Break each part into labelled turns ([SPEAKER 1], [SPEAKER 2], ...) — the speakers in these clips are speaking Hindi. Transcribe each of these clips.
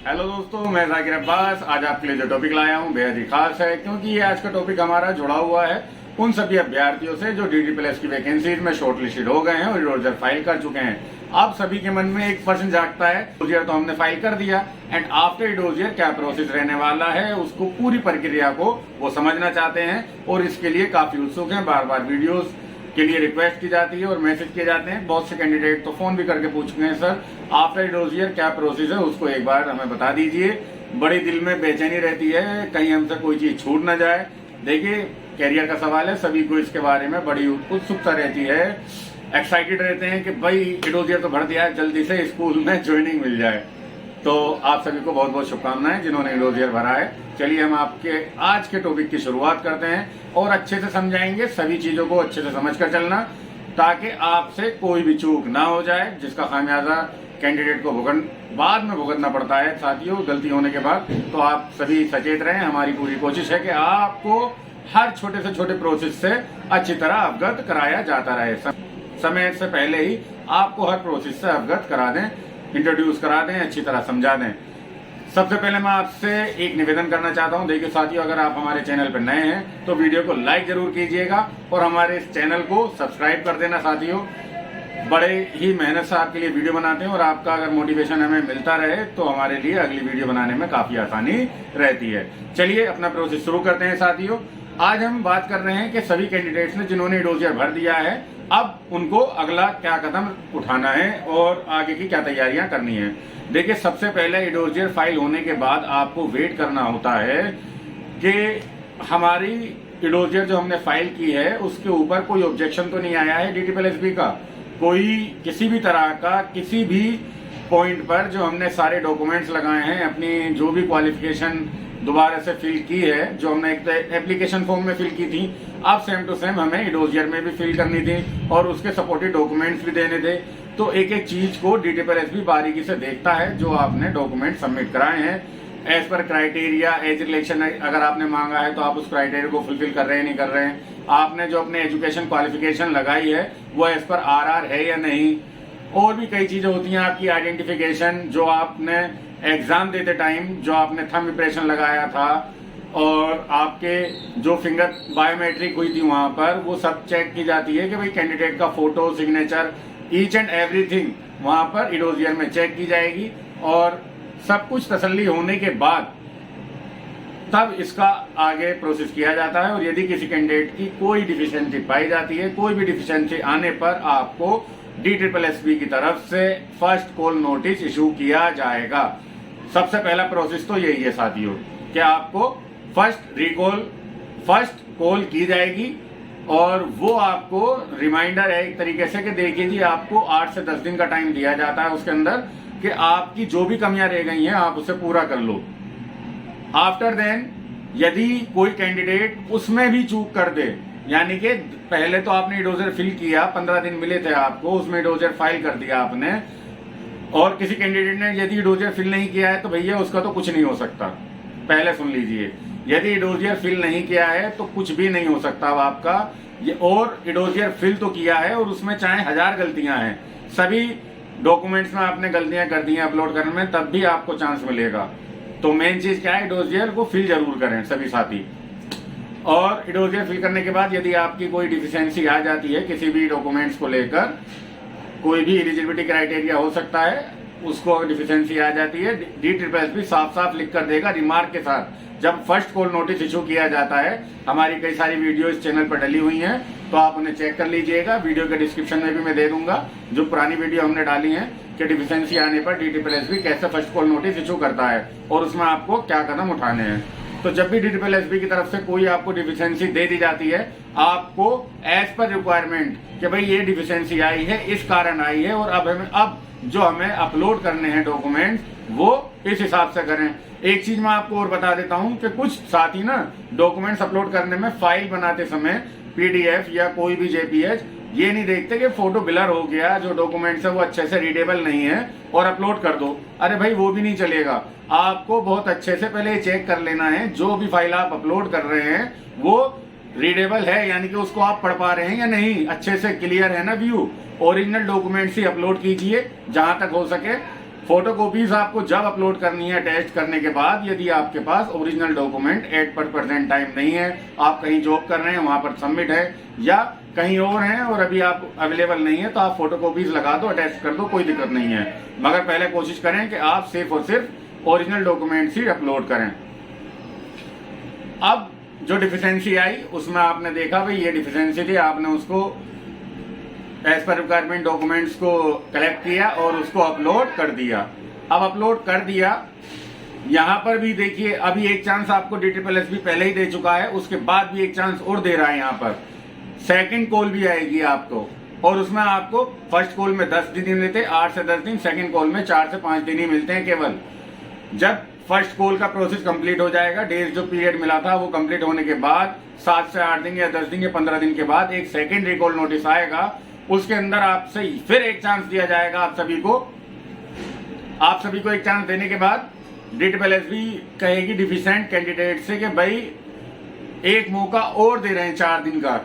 [SPEAKER 1] हेलो दोस्तों, मैं जाकिर अब्बास। आज आपके लिए जो टॉपिक लाया हूँ बेहद ही खास है, क्योंकि ये आज का टॉपिक हमारा जुड़ा हुआ है उन सभी अभ्यर्थियों से जो DD+ की वैकेंसीज में शॉर्टलिस्टेड हो गए हैं और इडोजियर फाइल कर चुके हैं। आप सभी के मन में एक प्रश्न जागता है, इडोजियर तो हमने फाइल कर दिया, एंड आफ्टर इडोजियर क्या प्रोसेस रहने वाला है, उसको पूरी प्रक्रिया को वो समझना चाहते हैं और इसके लिए काफी उत्सुक हैं। बार बार वीडियोस के लिए रिक्वेस्ट की जाती है और मैसेज किए जाते हैं। बहुत से कैंडिडेट तो फोन भी करके पूछ रहे हैं, सर आफ्टर इडोजियर क्या प्रोसेस है, उसको एक बार हमें बता दीजिए। बड़ी दिल में बेचैनी रहती है, कहीं हमसे कोई चीज छूट ना जाए। देखिए, कैरियर का सवाल है, सभी को इसके बारे में बड़ी उत्सुकता रहती है, एक्साइटेड रहते हैं कि भाई इडोजियर तो भर दिया है, जल्दी से स्कूल में ज्वाइनिंग मिल जाए। तो आप सभी को बहुत बहुत शुभकामनाएं जिन्होंने इडोजियर भरा है। चलिए हम आपके आज के टॉपिक की शुरुआत करते हैं और अच्छे से समझाएंगे, सभी चीजों को अच्छे से समझ कर चलना, ताकि आपसे कोई भी चूक ना हो जाए जिसका खामियाजा कैंडिडेट को बाद में भुगतना पड़ता है साथियों, गलती होने के बाद। तो आप सभी सचेत रहें। हमारी पूरी कोशिश है कि आपको हर छोटे से छोटे प्रोसेस से अच्छी तरह अवगत कराया जाता रहे। समय से पहले ही आपको हर प्रोसेस से अवगत करा दें, इंट्रोड्यूस करा दें, अच्छी तरह समझा दें। सबसे पहले मैं आपसे एक निवेदन करना चाहता हूं। देखिए साथियों, अगर आप हमारे चैनल पर नए हैं तो वीडियो को लाइक जरूर कीजिएगा और हमारे इस चैनल को सब्सक्राइब कर देना साथियों। बड़े ही मेहनत से आपके लिए वीडियो बनाते हैं और आपका अगर मोटिवेशन हमें मिलता रहे तो हमारे लिए अगली वीडियो बनाने में काफी आसानी रहती है। चलिए अपना प्रोसेस शुरू करते हैं साथियों। आज हम बात कर रहे हैं कि सभी कैंडिडेट्स ने जिन्होंने इडोजियर भर दिया है, अब उनको अगला क्या कदम उठाना है और आगे की क्या तैयारियां करनी है। देखिए, सबसे पहले इडोजियर फाइल होने के बाद आपको वेट करना होता है कि हमारी इडोजियर जो हमने फाइल की है उसके ऊपर कोई ऑब्जेक्शन तो नहीं आया है DD+B का, कोई किसी भी तरह का किसी भी पॉइंट पर जो हमने सारे डॉक्यूमेंट्स लगाए हैं, अपनी जो भी क्वालिफिकेशन दोबारा से फिल की है, जो हमने एक एप्लीकेशन फॉर्म में फिल की थी, अब सेम टू सेम हमें इडोजियर में भी फिल करनी थी और उसके सपोर्टिव डॉक्यूमेंट्स भी देने थे। तो एक एक चीज को DD+B बारीकी से देखता है जो आपने डॉक्यूमेंट सबमिट कराए हैं। As per criteria, as relaxation अगर आपने मांगा है तो आप उस क्राइटेरिया को फुलफिल कर रहे हैं नहीं कर रहे हैं, आपने जो अपने एजुकेशन क्वालिफिकेशन लगाई है वो एज पर RR है या नहीं, और भी कई चीजें होती हैं। आपकी आइडेंटिफिकेशन, जो आपने एग्जाम देते टाइम जो आपने थंब इंप्रेशन लगाया था और आपके जो फिंगर बायोमेट्रिक हुई थी वहां पर, वो सब चेक की जाती है कि भाई कैंडिडेट का photo, signature, each and everything वहां पर इडोजियर में चेक की जाएगी। और सब कुछ तसल्ली होने के बाद तब इसका आगे प्रोसेस किया जाता है। और यदि किसी कैंडिडेट की कोई डिफिशियंसी पाई जाती है, कोई भी डिफिशियंसी आने पर आपको DD+B की तरफ से फर्स्ट कॉल नोटिस इशू किया जाएगा। सबसे पहला प्रोसेस तो यही है साथियों कि आपको फर्स्ट कॉल की जाएगी और वो आपको रिमाइंडर है एक तरीके से कि देखिए जी, आपको 8 से 10 दिन का टाइम दिया जाता है उसके अंदर कि आपकी जो भी कमियां रह गई हैं आप उसे पूरा कर लो। आफ्टर देन यदि कोई कैंडिडेट उसमें भी चूक कर दे, यानी कि पहले तो आपने इडोजियर फिल किया, 15 दिन मिले थे आपको, उसमें इडोजियर फाइल कर दिया आपने, और किसी कैंडिडेट ने यदि इडोजियर फिल नहीं किया है तो भैया उसका तो कुछ नहीं हो सकता। पहले सुन लीजिए, यदि इडोजियर फिल नहीं किया है तो कुछ भी नहीं हो सकता अब आपका। और इडोजियर फिल तो किया है और उसमें चाहे 1000 गलतियां हैं, सभी डॉक्यूमेंट्स में आपने गलतियां कर दी हैं अपलोड करने में, तब भी आपको चांस मिलेगा। तो मेन चीज क्या है, इडोजियर को फिल जरूर करें सभी साथी। और इडोजियर फिल करने के बाद यदि आपकी कोई डिफिशियंसी आ जाती है किसी भी डॉक्यूमेंट्स को लेकर, कोई भी एलिजिबिलिटी क्राइटेरिया हो सकता है, उसको डिफिशियंसी आ जाती है, DD+B साफ साफ लिख कर देगा रिमार्क के साथ। जब फर्स्ट कॉल नोटिस इशू किया जाता है, हमारी कई सारी वीडियो इस चैनल पर डली हुई हैं, तो आप उन्हें चेक कर लीजिएगा। वीडियो के डिस्क्रिप्शन में भी मैं दे दूंगा जो पुरानी वीडियो हमने डाली है कि डिफिशियंसी आने पर DD+B कैसे फर्स्ट कॉल नोटिस इशू करता है और उसमें आपको क्या कदम उठाने हैं। तो जब भी DD+B की तरफ से कोई आपको डिफिशियंसी दे दी जाती है, आपको एज पर रिक्वायरमेंट कि भाई ये डिफिशियंसी आई है, इस कारण आई है, और अब जो हमें अपलोड करने हैं डॉक्यूमेंट वो इस हिसाब से करें। एक चीज मैं आपको और बता देता हूं कि कुछ साथी ना डॉक्यूमेंट्स अपलोड करने में फाइल बनाते समय PDF या कोई भी JPG ये नहीं देखते कि फोटो ब्लर हो गया, जो डॉक्यूमेंट्स है वो अच्छे से रीडेबल नहीं है और अपलोड कर दो। अरे भाई, वो भी नहीं चलेगा। आपको बहुत अच्छे से पहले चेक कर लेना है जो भी फाइल आप अपलोड कर रहे हैं वो रीडेबल है, यानी कि उसको आप पढ़ पा रहे हैं या नहीं, अच्छे से क्लियर है ना व्यू। ओरिजिनल डॉक्यूमेंट्स ही अपलोड कीजिए जहां तक हो सके। फोटोकॉपीज आपको जब अपलोड करनी है टेस्ट करने के बाद, यदि आपके पास ओरिजिनल डॉक्यूमेंट एट पर प्रेजेंट टाइम नहीं है, आप कहीं जॉब कर रहे हैं वहां पर सबमिट है या कहीं और हैं और अभी आप अवेलेबल नहीं है, तो आप फोटोकॉपीज लगा दो, अटैच कर दो, कोई दिक्कत नहीं है। मगर पहले कोशिश करें कि आप सिर्फ और सिर्फ ओरिजिनल डॉक्यूमेंट्स ही अपलोड करें। अब जो डिफिशियंसी आई उसमें आपने देखा भाई ये डिफिशियंसी थी, आपने उसको एज पर रिक्वायरमेंट डॉक्यूमेंट्स को कलेक्ट किया और उसको अपलोड कर दिया। अब अपलोड कर दिया, यहां पर भी देखिए अभी एक चांस आपको DSSB पहले ही दे चुका है, उसके बाद भी एक चांस और दे रहा है। यहाँ पर सेकंड कॉल भी आएगी आपको और उसमें आपको फर्स्ट कॉल में 10 दिन मिलते हैं, 8 से 10 दिन, सेकंड कॉल में 4 से 5 दिन ही मिलते हैं केवल। जब फर्स्ट कॉल का प्रोसेस कंप्लीट हो जाएगा, डेज जो पीरियड मिला था वो कंप्लीट होने के बाद 7 से 8 दिन या 10 दिन या 15 दिन के बाद एक सेकंड रिकॉल नोटिस आएगा। उसके अंदर आपसे फिर एक चांस दिया जाएगा आप सभी को एक चांस देने के बाद DSSB कहेगी डिफिशिएंट कैंडिडेट से कि भाई एक मौका और दे रहे हैं 4 दिन का,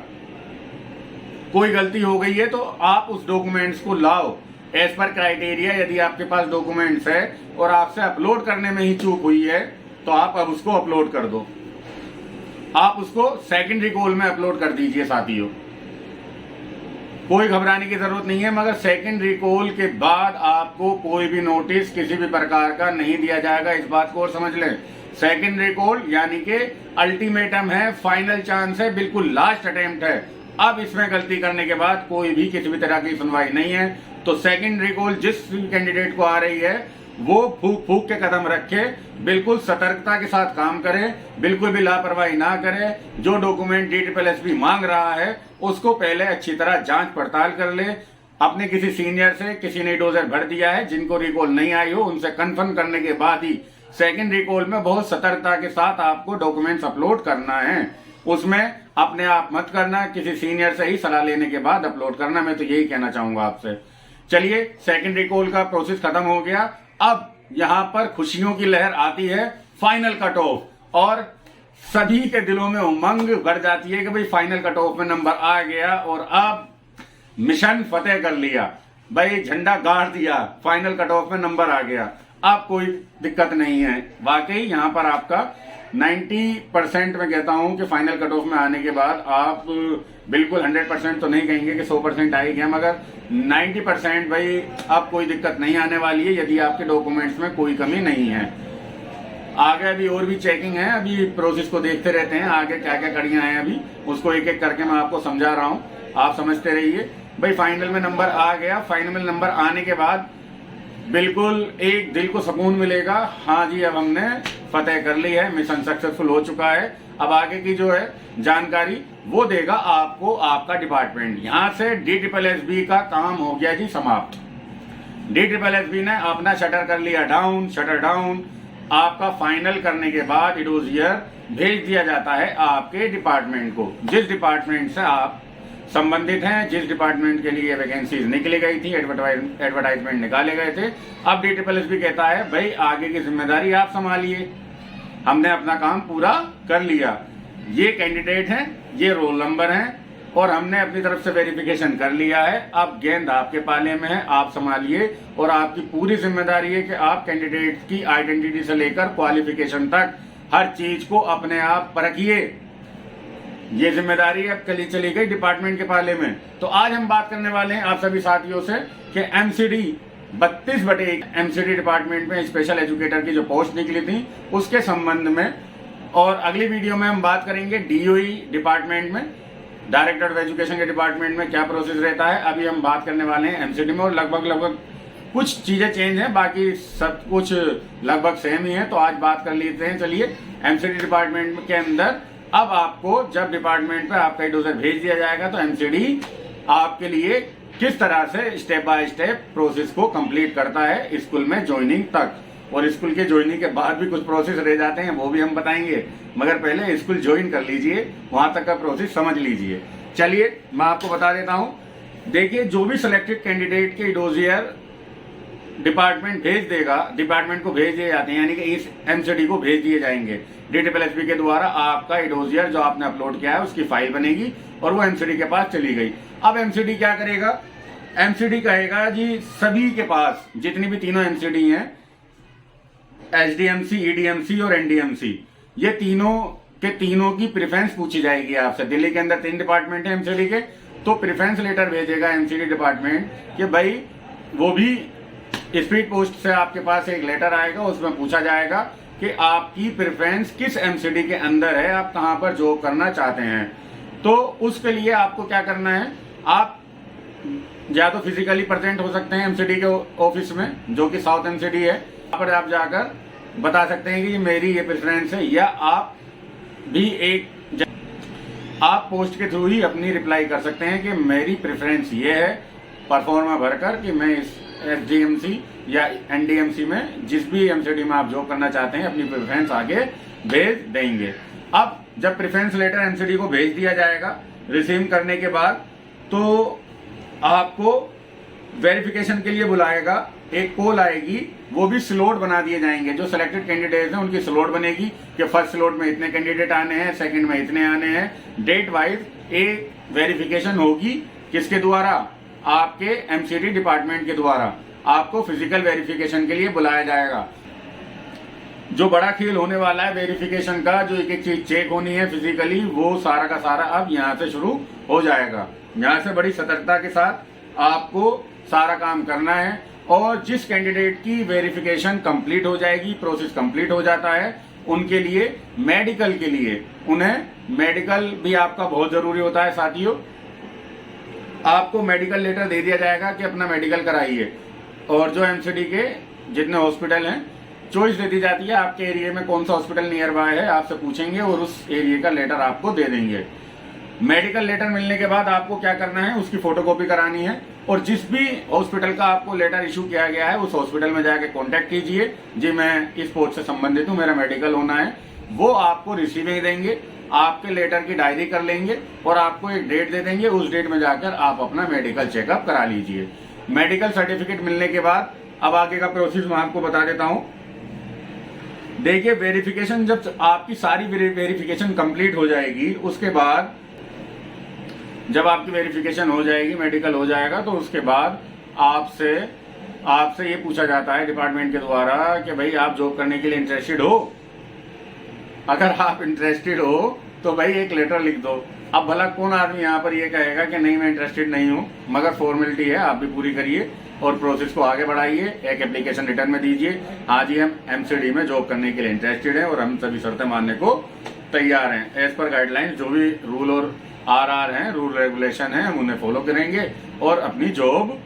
[SPEAKER 1] कोई गलती हो गई है तो आप उस डॉक्यूमेंट्स को लाओ एज पर क्राइटेरिया। यदि आपके पास डॉक्यूमेंट्स है और आपसे अपलोड करने में ही चूक हुई है तो आप अब उसको अपलोड कर दो, आप उसको सेकेंडरी कॉल में अपलोड कर दीजिए साथियों, कोई घबराने की जरूरत नहीं है। मगर सेकेंडरी कॉल के बाद आपको कोई भी नोटिस किसी भी प्रकार का नहीं दिया जाएगा, इस बात को और समझ लें। सेकेंडरी कॉल यानी कि अल्टीमेटम है, फाइनल चांस है, बिल्कुल लास्ट अटेम्प्ट है। अब इसमें गलती करने के बाद कोई भी किसी भी तरह की सुनवाई नहीं है। तो सेकेंडरी कॉल जिस कैंडिडेट को आ रही है वो फूक फूक के कदम रखे, बिल्कुल सतर्कता के साथ काम करे, बिल्कुल भी लापरवाही ना करे। जो डॉक्यूमेंट DSSB मांग रहा है उसको पहले अच्छी तरह जांच पड़ताल कर ले, अपने किसी सीनियर से, किसी ने डोजर भर दिया है जिनको रिकॉल नहीं आई हो उनसे कंफर्म करने के बाद ही सेकेंड रिकॉल में बहुत सतर्कता के साथ आपको डॉक्यूमेंट्स अपलोड करना है। उसमें अपने आप मत करना, किसी सीनियर से ही सलाह लेने के बाद अपलोड करना। मैं तो यही कहना चाहूंगा आपसे। चलिए, सेकेंड रिकॉल का प्रोसेस खत्म हो गया। अब यहां पर खुशियों की लहर आती है, फाइनल कट ऑफ, और सभी के दिलों में उमंग भर जाती है कि भाई फाइनल कट ऑफ में नंबर आ गया और अब मिशन फतेह कर लिया, भाई झंडा गाड़ दिया, फाइनल कट ऑफ में नंबर आ गया, अब कोई दिक्कत नहीं है। वाकई यहां पर आपका 90% मैं कहता हूं कि फाइनल कट ऑफ में आने के बाद आप बिल्कुल 100% तो नहीं कहेंगे कि 100% आ ही गया, मगर 90% भाई अब कोई दिक्कत नहीं आने वाली है यदि आपके डॉक्यूमेंट्स में कोई कमी नहीं है। आगे अभी और भी चेकिंग है, अभी प्रोसेस को देखते रहते हैं आगे क्या क्या कड़ियां हैं, अभी उसको एक एक करके मैं आपको समझा रहा हूं, आप समझते रहिए। भाई फाइनल में नंबर आ गया, फाइनल में नंबर आने के बाद बिल्कुल एक दिल को सुकून मिलेगा, हाँ जी अब हमने फतेह कर ली है, मिशन सक्सेसफुल हो चुका है। अब आगे की जो है जानकारी वो देगा आपको आपका डिपार्टमेंट। यहां से DSSB का काम हो गया जी समाप्त। DSSB ने अपना शटर कर लिया डाउन, शटर डाउन। आपका फाइनल करने के बाद डोजियर भेज दिया जाता है आपके डिपार्टमेंट को, जिस डिपार्टमेंट से आप संबंधित हैं, जिस डिपार्टमेंट के लिए वैकेंसीज निकली गई थी, एडवर्टाइजमेंट निकाले गए थे। अब DSSB कहता है भाई आगे की जिम्मेदारी आप संभालिए, हमने अपना काम पूरा कर लिया, ये कैंडिडेट हैं, ये रोल नंबर हैं और हमने अपनी तरफ से वेरिफिकेशन कर लिया है, अब गेंद आपके पाले में है, आप संभालिए। और आपकी पूरी जिम्मेदारी है कि आप कैंडिडेट की आइडेंटिटी से लेकर क्वालिफिकेशन तक हर चीज को अपने आप परखिए। ये जिम्मेदारी अब चली गई डिपार्टमेंट के पाले में। तो आज हम बात करने वाले हैं आप सभी साथियों से कि MCD 32/1 MCD डिपार्टमेंट में स्पेशल एजुकेटर की जो पोस्ट निकली थी उसके संबंध में, और अगली वीडियो में हम बात करेंगे DOE डिपार्टमेंट में, डायरेक्टर ऑफ एजुकेशन के डिपार्टमेंट में क्या प्रोसेस रहता है। अभी हम बात करने वाले हैं MCD में, और लगभग कुछ चीजें चेंज हैं, बाकी सब कुछ लगभग सेम ही है। तो आज बात कर लेते हैं। चलिए, MCD डिपार्टमेंट के अंदर अब आपको जब डिपार्टमेंट पे आपका डोजर भेज दिया जाएगा तो MCD आपके लिए किस तरह से स्टेप बाय स्टेप प्रोसेस को कंप्लीट करता है स्कूल में ज्वाइनिंग तक, और स्कूल के ज्वाइनिंग के बाद भी कुछ प्रोसेस रह जाते हैं वो भी हम बताएंगे, मगर पहले स्कूल ज्वाइन कर लीजिए, वहां तक का प्रोसेस समझ लीजिए। चलिए मैं आपको बता देता हूं। देखिए, जो भी सिलेक्टेड कैंडिडेट के डोजियर डिपार्टमेंट भेज देगा, डिपार्टमेंट को भेज दिए जाते हैं, यानी कि इस MCD को भेज दिए जाएंगे DSSB के द्वारा। आपका डोजियर जो आपने अपलोड किया है उसकी फाइल बनेगी और वो MCD के पास चली गई। अब MCD क्या करेगा, एमसीडी कहेगा जी सभी के पास जितनी भी तीनों एमसीडी हैं, एचडीएमसी, ईडीएमसी और एनडीएमसी, ये तीनों की प्रेफरेंस पूछी जाएगी आपसे। दिल्ली के अंदर 3 डिपार्टमेंट है एमसीडी के, तो प्रेफरेंस लेटर भेजेगा एमसीडी डिपार्टमेंट कि भाई वो भी स्पीड पोस्ट से आपके पास एक लेटर आएगा, उसमें पूछा जाएगा कि आपकी प्रेफरेंस किस एमसीडी के अंदर है, आप कहां पर जॉब करना चाहते हैं। तो उसके लिए आपको क्या करना है, आप या तो फिजिकली प्रेजेंट हो सकते हैं एमसीडी के ऑफिस में, जो कि साउथ एमसीडी है, वहां पर आप जाकर बता सकते हैं कि मेरी ये प्रेफरेंस है, या आप भी आप पोस्ट के थ्रू ही अपनी रिप्लाई कर सकते हैं कि मेरी प्रेफरेंस ये है, परफॉर्मा भरकर कि मैं इस एचडीएमसी या एनडीएमसी में जिस भी एमसीडी में आप जॉब करना चाहते हैं अपनी प्रेफरेंस आगे भेज देंगे। अब जब प्रेफरेंस लेटर एमसीडी को भेज दिया जाएगा, रिसीव करने के बाद तो आपको वेरिफिकेशन के लिए बुलाएगा, एक कॉल आएगी, वो भी स्लॉट बना दिए जाएंगे। जो सिलेक्टेड कैंडिडेट हैं उनकी स्लॉट बनेगी कि फर्स्ट स्लॉट में इतने कैंडिडेट आने हैं, सेकंड में इतने आने हैं। डेट वाइज एक वेरिफिकेशन होगी, किसके द्वारा, आपके एमसीडी डिपार्टमेंट के द्वारा आपको फिजिकल वेरिफिकेशन के लिए बुलाया जाएगा। जो बड़ा खेल होने वाला है वेरिफिकेशन का, जो एक एक चीज चेक होनी है फिजिकली, वो सारा का सारा अब यहाँ से शुरू हो जाएगा। यहाँ से बड़ी सतर्कता के साथ आपको सारा काम करना है। और जिस कैंडिडेट की वेरिफिकेशन कंप्लीट हो जाएगी, प्रोसेस कंप्लीट हो जाता है, उनके लिए मेडिकल के लिए उन्हें मेडिकल भी आपका बहुत जरूरी होता है साथियों। आपको मेडिकल लेटर दे दिया जाएगा कि अपना मेडिकल कराइए। और जो एमसीडी के जितने हॉस्पिटल हैं, चॉइस दे दी जाती है आपके एरिया में कौन सा हॉस्पिटल नियर बाय है, आपसे पूछेंगे और उस एरिया का लेटर आपको दे देंगे। मेडिकल लेटर मिलने के बाद आपको क्या करना है, उसकी फोटोकॉपी करानी है और जिस भी हॉस्पिटल का आपको लेटर इशू किया गया है उस हॉस्पिटल में जाके कांटेक्ट कीजिए, जी मैं इस पोस्ट से संबंधित हूँ, मेरा मेडिकल होना है। वो आपको रिसीविंग देंगे, आपके लेटर की डायरी कर लेंगे और आपको एक डेट दे देंगे। उस डेट में जाकर आप अपना मेडिकल चेकअप करा लीजिए। मेडिकल सर्टिफिकेट मिलने के बाद अब आगे का प्रोसेस मैं आपको बता देता हूँ। देखिए, वेरिफिकेशन जब आपकी सारी वेरिफिकेशन कंप्लीट हो जाएगी, उसके बाद जब आपकी वेरिफिकेशन हो जाएगी, मेडिकल हो जाएगा, तो उसके बाद आपसे ये पूछा जाता है डिपार्टमेंट के द्वारा कि भाई आप जॉब करने के लिए इंटरेस्टेड हो। अगर आप इंटरेस्टेड हो तो भाई एक लेटर लिख दो। अब भला कौन आदमी यहाँ पर ये कहेगा कि नहीं मैं इंटरेस्टेड नहीं हूँ, मगर फॉर्मेलिटी है, आप भी पूरी करिए और प्रोसेस को आगे बढ़ाइए। एक एप्लीकेशन रिटर्न में दीजिए, हाँ जी हम एमसीडी में जॉब करने के लिए इंटरेस्टेड हैं और हम सभी शर्तें मानने को तैयार हैं। एज पर गाइडलाइंस जो भी रूल और आरआर हैं, रूल रेगुलेशन हैं, हम उन्हें फॉलो करेंगे और अपनी जॉब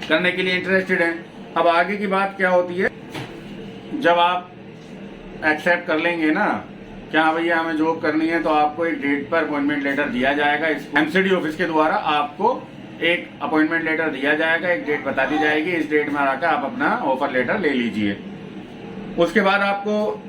[SPEAKER 1] करने के लिए इंटरेस्टेड हैं। अब आगे की बात क्या होती है, जब आप एक्सेप्ट कर लेंगे ना क्या भैया हमें जॉब करनी है, तो आपको एक डेट पर अपॉइंटमेंट लेटर दिया जाएगा। एमसीडी ऑफिस के द्वारा आपको एक अपॉइंटमेंट लेटर दिया जाएगा, एक डेट बता दी जाएगी, इस डेट में आकर आप अपना ऑफर लेटर ले लीजिए। उसके बाद आपको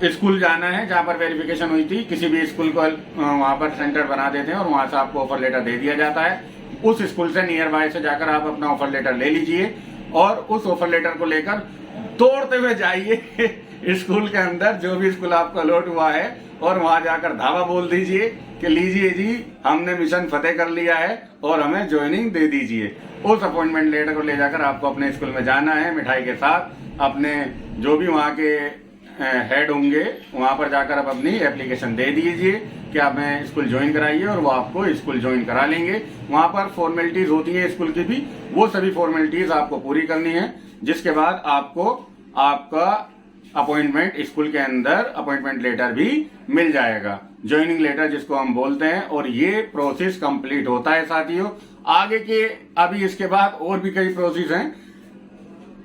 [SPEAKER 1] स्कूल जाना है जहां पर वेरिफिकेशन हुई थी, किसी भी स्कूल को वहां पर सेंटर बना देते हैं और वहां से आपको ऑफर लेटर दे दिया जाता है। उस स्कूल से नियर बाय से जाकर आप अपना ऑफर लेटर ले लीजिए और उस ऑफर लेटर को लेकर दौड़ते हुए जाइए स्कूल के अंदर, जो भी स्कूल आपका अलॉट हुआ है, और वहां जाकर धावा बोल दीजिए कि लीजिए जी हमने मिशन फतेह कर लिया है और हमें ज्वाइनिंग दे दीजिए। उस अपॉइंटमेंट लेटर को ले जाकर आपको अपने स्कूल में जाना है, मिठाई के साथ अपने जो भी वहाँ के हेड होंगे वहां पर जाकर आप अपनी एप्लीकेशन दे दीजिए कि आप हमें स्कूल ज्वाइन कराइए और वो आपको स्कूल ज्वाइन करा लेंगे। वहां पर फॉर्मेलिटीज होती है स्कूल की भी, वो सभी फॉर्मेलिटीज आपको पूरी करनी है, जिसके बाद आपको आपका अपॉइंटमेंट स्कूल के अंदर अपॉइंटमेंट लेटर भी मिल जाएगा, ज्वाइनिंग लेटर जिसको हम बोलते हैं। और ये प्रोसेस कंप्लीट होता है साथियों। आगे के अभी इसके बाद और भी कई प्रोसेस हैं,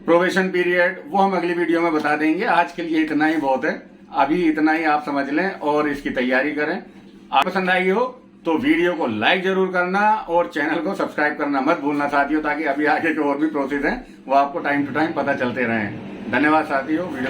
[SPEAKER 1] प्रोबेशन पीरियड, वो हम अगली वीडियो में बता देंगे। आज के लिए इतना ही बहुत है, अभी इतना ही आप समझ लें और इसकी तैयारी करें। आप पसंद आई हो तो वीडियो को लाइक जरूर करना और चैनल को सब्सक्राइब करना मत भूलना साथियों, ताकि अभी आगे के और भी प्रोसेस हैं वो आपको टाइम टू टाइम पता चलते रहें। धन्यवाद साथियों। वीडियो